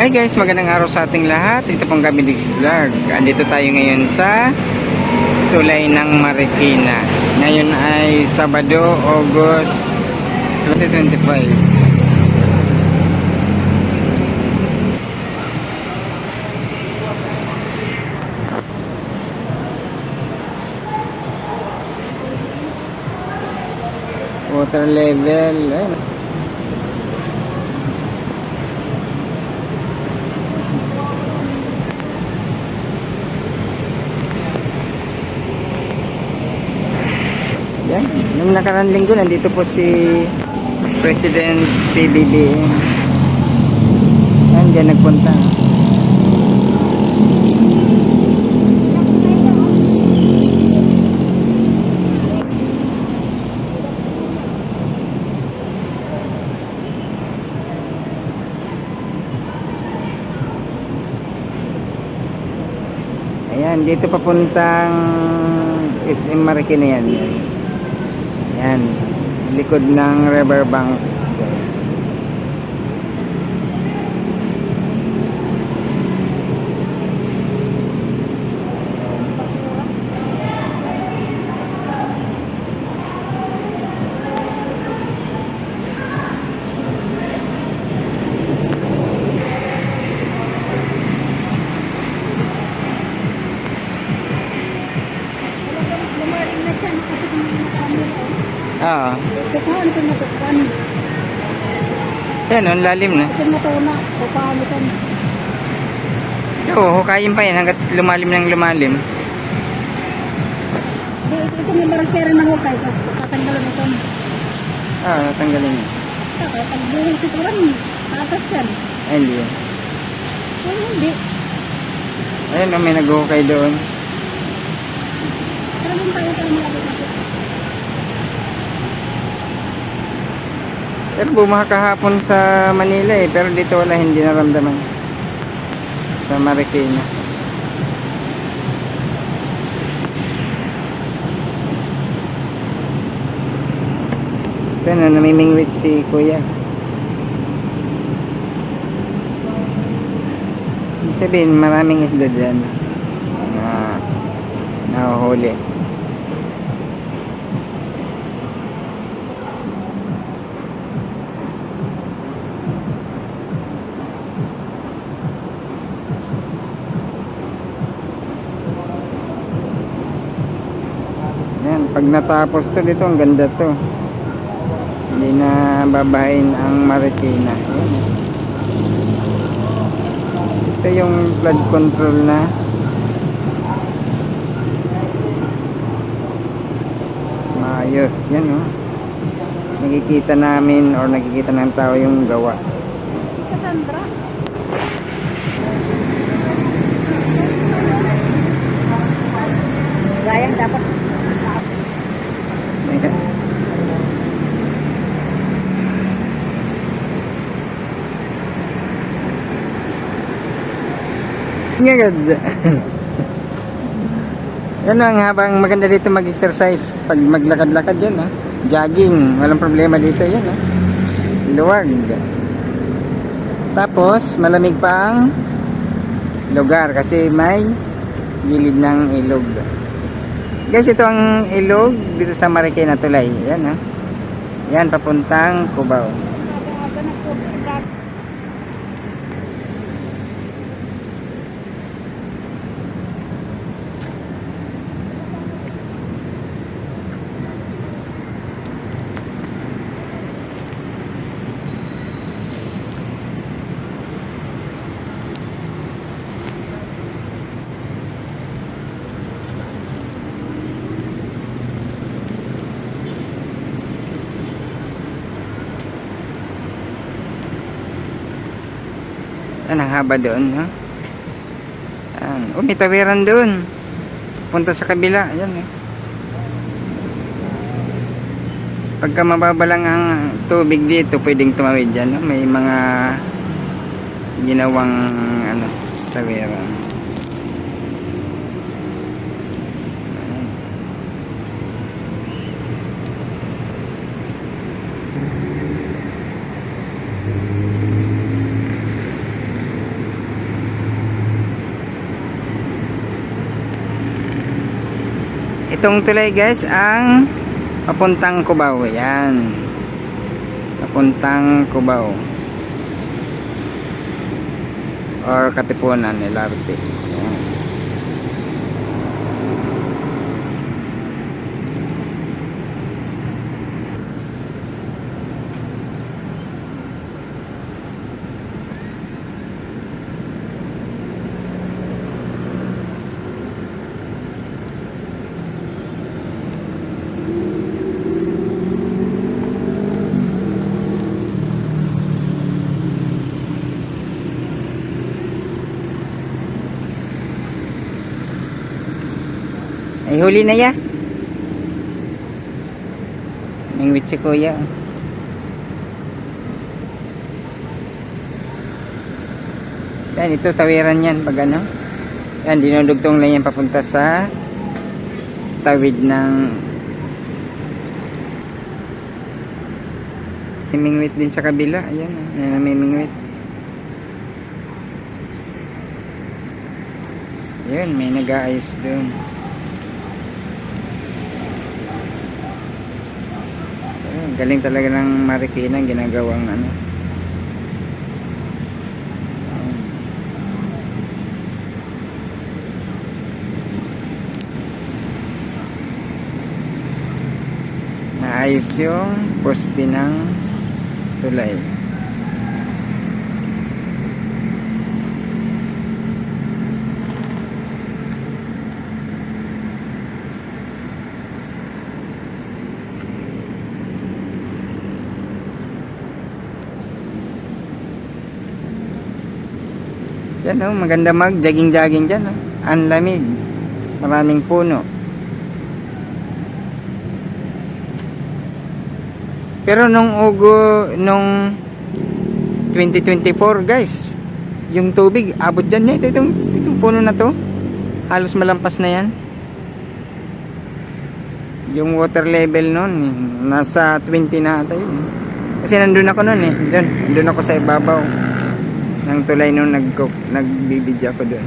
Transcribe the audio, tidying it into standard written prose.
Hi guys, magandang araw sa ating lahat. Ito pong Gabi Diggs Vlog. Andito tayo ngayon sa tulay ng Marikina. Ngayon ay Sabado, August 2025. Water level, ayun. Yan. Nung nakaraan linggo, nandito po si President PBBM. Yan, dyan nagpunta. Ayan, dito papuntang SM Marikina yan. Yan, likod ng riverbank. Oo. Yan, ang lalim na. Oo, hukayin pa yan hanggat lumalim ng lumalim. Ito may barangkera ng hukay. Tatanggalin ito. Tanggalin niya. Pagbuhol sa turan, atas yan. Ay, hindi yan. Ay, hindi. Ayun, may naghuhukay doon. Talagang tayo malapit. Pero bumaha kahapon sa Manila pero dito wala, hindi naramdaman sa Marikina. Ito na, namimingwit si Kuya. Ibig sabihin, maraming isda dyan na nahuhuli. Yan, pag natapos to dito, ang ganda to. Hindi na babahin ang Marikina. Yan. Ito yung flood control na. Maayos. Yan, oh. Nakikita namin or nakikita ng tao yung gawa. Cassandra. Gayang dapat. Ngagad. Yan ang habang maganda dito mag-exercise pag maglakad-lakad yan, jogging, walang problema dito yan, luwag. Tapos malamig pa ang lugar kasi may gilid ng ilog. Guys, ito ang ilog dito sa Marikina Tulay. Yan, yan papuntang Cubao. Yan ang haba doon, may tawiran doon. Punta sa kabila, yan, Pagka mababa lang ang tubig dito, pwedeng tumawid dyan, May mga ginawang tawiran. Itong tulay guys ang papuntang Cubao. Yan. Papuntang Cubao. Or Katipunan, LRT. Yan. Ay, huli na ya. Mingwit si kuya. Yan, ito tawiran yan pag ano. Yan, dinudugtong lang yan papunta sa tawid ng may mingwit din sa kabila. Ayan, ayan may mingwit. Yun, may nag-aayos doon. Ayun, galing talaga ng Marikina ang ginagawang ano. Ayun. Naayos yung poste ng tulay. Yan oh, maganda mag-jogging-jogging dyan oh. Ang lamig. Maraming puno. Pero nung 2024 guys, yung tubig abot dyan eh. Itong puno na to. Halos malampas na yan. Yung water level nun, nasa 20 na ata yun. Kasi nandun ako nun eh. Nandun ako sa ibabaw ng tulay nung nagbibidyo ako doon.